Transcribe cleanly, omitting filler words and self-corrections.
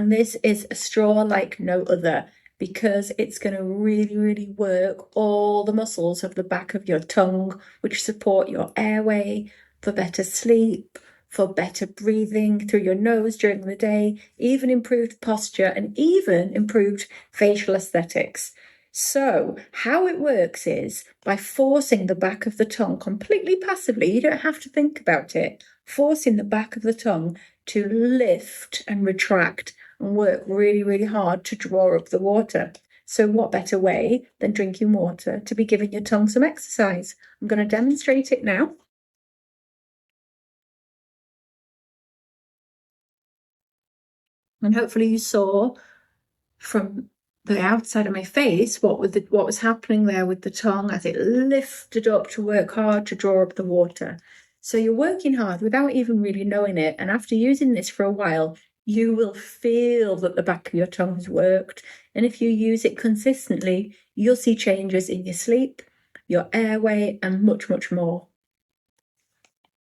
And this is a straw like no other because it's going to really, really work all the muscles of the back of your tongue, which support your airway for better sleep, for better breathing through your nose during the day, even improved posture and even improved facial aesthetics. So how it works is by forcing the back of the tongue completely passively, you don't have to think about it, forcing the back of the tongue to lift and retract and work really, really hard to draw up the water. So what better way than drinking water to be giving your tongue some exercise? I'm going to demonstrate it now. And hopefully you saw from the outside of my face what was happening there with the tongue as it lifted up to work hard to draw up the water. So you're working hard without even really knowing it. And after using this for a while, you will feel that the back of your tongue has worked. And if you use it consistently, you'll see changes in your sleep, your airway, and much, much more.